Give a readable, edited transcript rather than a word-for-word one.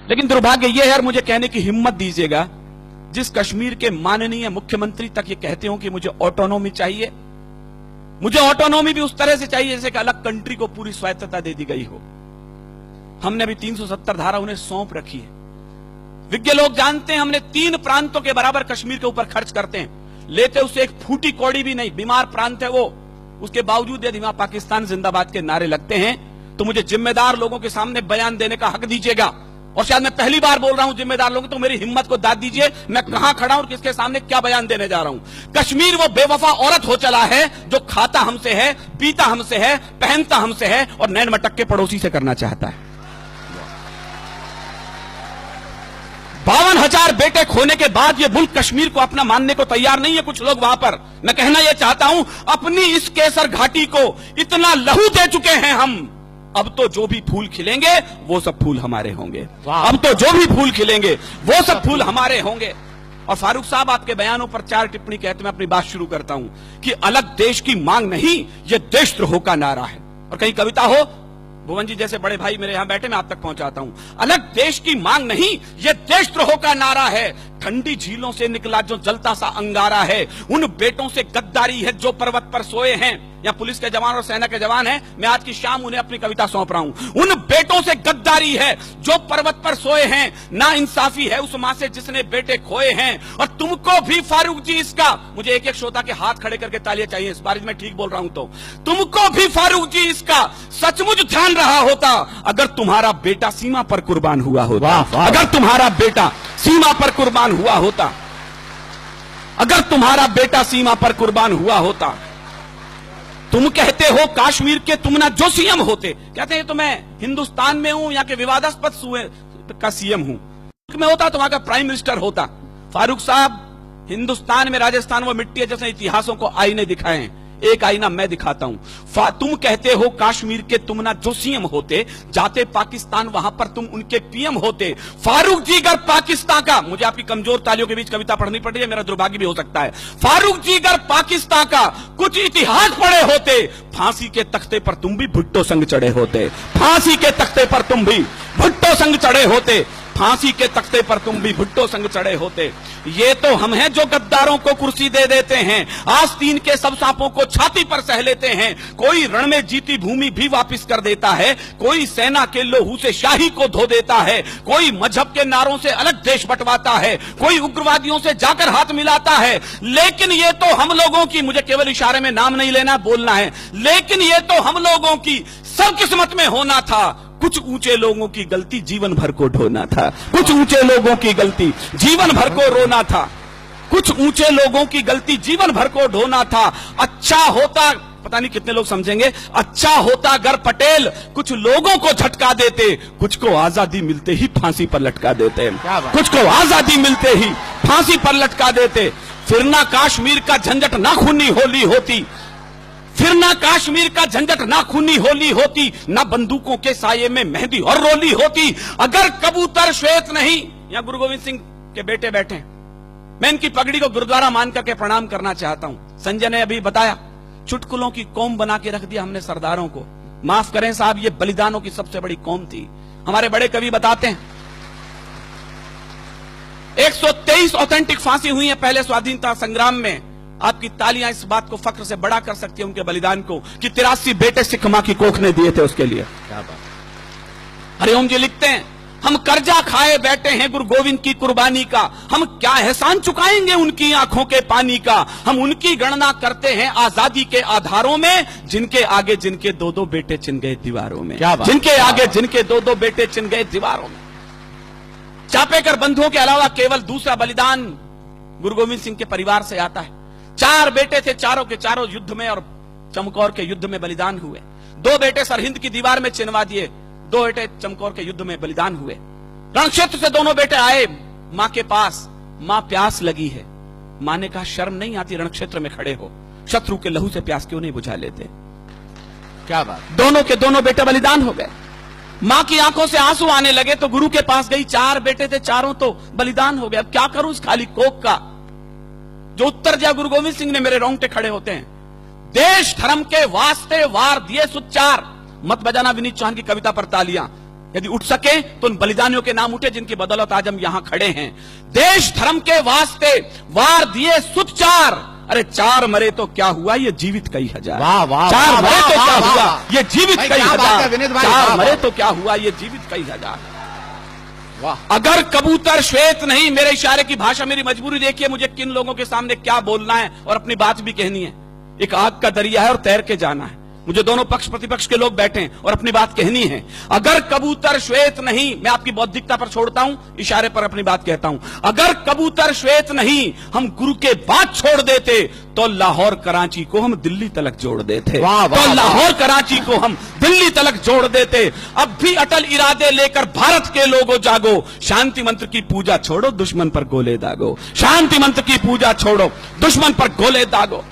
लेकिन दुर्भाग्य यह है, और मुझे कहने की हिम्मत दीजिएगा, जिस कश्मीर के माननीय मुख्यमंत्री तक ये कहते हो कि मुझे ऑटोनॉमी चाहिए, मुझे ऑटोनॉमी भी उस तरह से चाहिए जैसे कि अलग कंट्री को पूरी स्वायत्तता दे दी गई हो। हमने अभी 370 धारा उन्हें सौंप रखी है। विज्ञ लोग जानते हैं हमने 3 प्रांतों के बराबर कश्मीर के ऊपर खर्च करते हैं, लेते उसे एक फूटी कौड़ी भी नहीं। बीमार प्रांत है वो, उसके बावजूद यदि वहां पाकिस्तान जिंदाबाद के नारे लगते हैं तो मुझे जिम्मेदार लोगों के सामने बयान देने का हक दीजिएगा। और शायद मैं पहली बार बोल रहा हूं जिम्मेदार लोगों, तो मेरी हिम्मत को दाद दीजिए, मैं कहां खड़ा हूं और किसके सामने क्या बयान देने जा रहा हूं। कश्मीर वो बेवफा औरत हो चला है जो खाता हमसे है, पीता हमसे है, पहनता हमसे है और नैन मटक के पड़ोसी से करना चाहता है। 52,000 बेटे खोने के बाद ये मुल्क कश्मीर को अपना मानने को तैयार नहीं है कुछ लोग वहां पर। मैं कहना यह चाहता हूं, अपनी इस केसर घाटी को इतना लहू दे चुके हैं हम, अब तो जो भी फूल खिलेंगे वो सब फूल हमारे होंगे। अब तो जो भी फूल खिलेंगे वो सब फूल हमारे होंगे। और फारूक साहब, आपके बयानों पर 4 टिप्पणी कहते मैं अपनी बात शुरू करता हूं कि अलग देश की मांग नहीं, यह देशद्रोह का नारा है। और कहीं कविता हो, भुवन जी जैसे बड़े भाई मेरे यहां बैठे, मैं आप तक पहुंचाता हूं। अलग देश की मांग नहीं, यह देशद्रोह का नारा है। ठंडी झीलों से निकला जो जलता सा अंगारा है, उन बेटों से गद्दारी है जो पर्वत पर सोए हैं। या पुलिस के जवान और सेना के जवान हैं, मैं आज की शाम उन्हें अपनी कविता सौंप रहा हूं। उन बेटों से गद्दारी है जो पर्वत पर सोए हैं, ना इंसाफी है उस मां से जिसने बेटे खोए हैं। और तुमको भी फारूक जी इसका, मुझे एक एक श्रोता के हाथ खड़े करके तालियां चाहिए इस बार मैं ठीक बोल रहा हूं तो, तुमको भी फारूक जी इसका सचमुच ध्यान रहा होता अगर तुम्हारा बेटा सीमा पर कुर्बान हुआ होता। अगर तुम्हारा बेटा सीमा पर कुर्बान हुआ होता, अगर तुम्हारा बेटा सीमा पर कुर्बान हुआ होता। तुम कहते हो कश्मीर के तुम ना जो सीएम होते, कहते हैं तो मैं हिंदुस्तान में हूं, यहाँ के विवादास्पद सूबे का सीएम हूं, मैं होता तो वहां का प्राइम मिनिस्टर होता। फारूक साहब, हिंदुस्तान में राजस्थान वो मिट्टी है जैसे इतिहासों को आईने दिखाए हैं, एक आईना मैं दिखाता हूं। तुम कहते हो कश्मीर के तुम ना जो सीएम होते, जाते पाकिस्तान वहां पर तुम उनके पीएम होते। फारूक जी अगर पाकिस्तान का, मुझे आपकी कमजोर तालियों के बीच कविता पढ़नी पड़ रही है, मेरा दुर्भाग्य भी हो सकता है। फारूक जी अगर पाकिस्तान का कुछ इतिहास पढ़े होते, फांसी के तख्ते पर तुम भी भुट्टो संग चढ़े होते। फांसी के तख्ते पर तुम भी भुट्टो संग चढ़े होते। फांसी के तख्ते पर तुम भी भुट्टो संग चढ़े होते। ये तो हम हैं जो गद्दारों को कुर्सी दे देते हैं, आस्तीन के सब सांपों को छाती पर सह लेते हैं। कोई रण में जीती भूमि भी वापस कर देता है, कोई सेना के लोहू से शाही को धो देता है, कोई मजहब के नारों से अलग देश बंटवाता है, कोई उग्रवादियों से जाकर हाथ मिलाता है। लेकिन ये तो हम लोगों की, मुझे केवल इशारे में नाम नहीं लेना, बोलना है, लेकिन ये तो हम लोगों की सब किस्मत में होना था। कुछ ऊंचे लोगों की गलती जीवन भर को ढोना था, कुछ ऊंचे लोगों की गलती जीवन भर को रोना था, कुछ ऊंचे लोगों की गलती जीवन भर को ढोना था। अच्छा होता, पता नहीं कितने लोग समझेंगे, अच्छा होता अगर पटेल कुछ लोगों को झटका देते, कुछ को आजादी मिलते ही फांसी पर लटका देते, कुछ को आजादी मिलते ही फांसी पर लटका देते। फिर ना कश्मीर का झंझट ना खूनी होली होती, फिर ना कश्मीर का झंझट ना खूनी होली होती, ना बंदूकों के साये में मेहंदी और रोली होती। अगर कबूतर श्वेत नहीं, यहां गुरु गोविंद सिंह के बेटे बैठे, मैं इनकी पगड़ी को गुरुद्वारा मान करके प्रणाम करना चाहता हूं। संजय ने अभी बताया, चुटकुलों की कौम बना के रख दिया हमने सरदारों को। माफ करें साहब, ये बलिदानों की सबसे बड़ी कौम थी। हमारे बड़े कवि बताते हैं 123 ऑथेंटिक फांसी हुई है पहले स्वाधीनता संग्राम में। आपकी तालियां इस बात को फख्र से बड़ा कर सकती है उनके बलिदान को कि 83 बेटे सिख मां की कोख ने दिए थे उसके लिए। क्या बात। हरिओम जी लिखते हैं, हम कर्जा खाए बैठे हैं गुरु गोविंद की कुर्बानी का, हम क्या एहसान चुकाएंगे उनकी आंखों के पानी का। हम उनकी गणना करते हैं आजादी के आधारों में, जिनके आगे जिनके 2-2 बेटे चिन गए दीवारों में, जिनके आगे जिनके 2-2 बेटे चिन गए दीवारों में। चापेकर बंधुओं के अलावा केवल दूसरा बलिदान गुरु गोविंद सिंह के परिवार से आता है। 4 बेटे थे, चारों के चारों युद्ध में और चमकौर के युद्ध में बलिदान हुए। 2 बेटे सरहिंद की दीवार में चिनवा दिए, 2 बेटे चमकौर के युद्ध में बलिदान हुए। रणक्षेत्र से दोनों बेटे आए मां के पास, मां प्यास लगी है। मां ने कहा शर्म नहीं आती रणक्षेत्र में खड़े हो, शत्रु के लहू से प्यास क्यों नहीं बुझा लेते। क्या बात। दोनों के दोनों बेटे बलिदान हो गए। मां की आंखों से आंसू आने लगे तो गुरु के पास गई, 4 बेटे थे, चारों तो बलिदान हो गए, अब क्या करूं इस खाली कोख का। जो उत्तर दिया गुरु गोविंद सिंह ने, मेरे रोंगटे खड़े होते हैं। देश धर्म के वास्ते वार दिए सुच्चार, मत बजाना विनीत चौहान की कविता पर तालियां। यदि उठ सके तो उन बलिदानियों के नाम उठे जिनकी बदौलत आज हम यहां खड़े हैं। देश धर्म के वास्ते वार दिए सुत चार, अरे चार मरे तो क्या हुआ, ये जीवित कई हजार। वाह वाह, चार मरे तो क्या हुआ, ये जीवित भाई, कई क्या बात है विनीत हजार। भाई, चार वाह, मरे वाह। तो क्या हुआ, ये जीवित कई हजार। वाह। अगर कबूतर श्वेत नहीं, मेरे इशारे की भाषा, मेरी मजबूरी देखिए मुझे किन लोगों के सामने क्या बोलना है और अपनी बात भी कहनी है। एक आग का दरिया है और तैर के जाना है। मुझे दोनों पक्ष प्रतिपक्ष के लोग बैठे हैं और अपनी बात कहनी है। अगर कबूतर श्वेत नहीं, मैं आपकी बौद्धिकता पर छोड़ता हूं, इशारे पर अपनी बात कहता हूं। अगर कबूतर श्वेत नहीं, हम गुरु के बात छोड़ देते तो लाहौर कराची को हम दिल्ली तलक जोड़ देते। वाह, वाह, तो वाह। लाहौर कराची को हम दिल्ली तलक जोड़ देते। अब भी अटल इरादे लेकर भारत के लोगों जागो, शांति मंत्र की पूजा छोड़ो, दुश्मन पर गोले दागो। शांति मंत्र की पूजा छोड़ो, दुश्मन पर गोले दागो।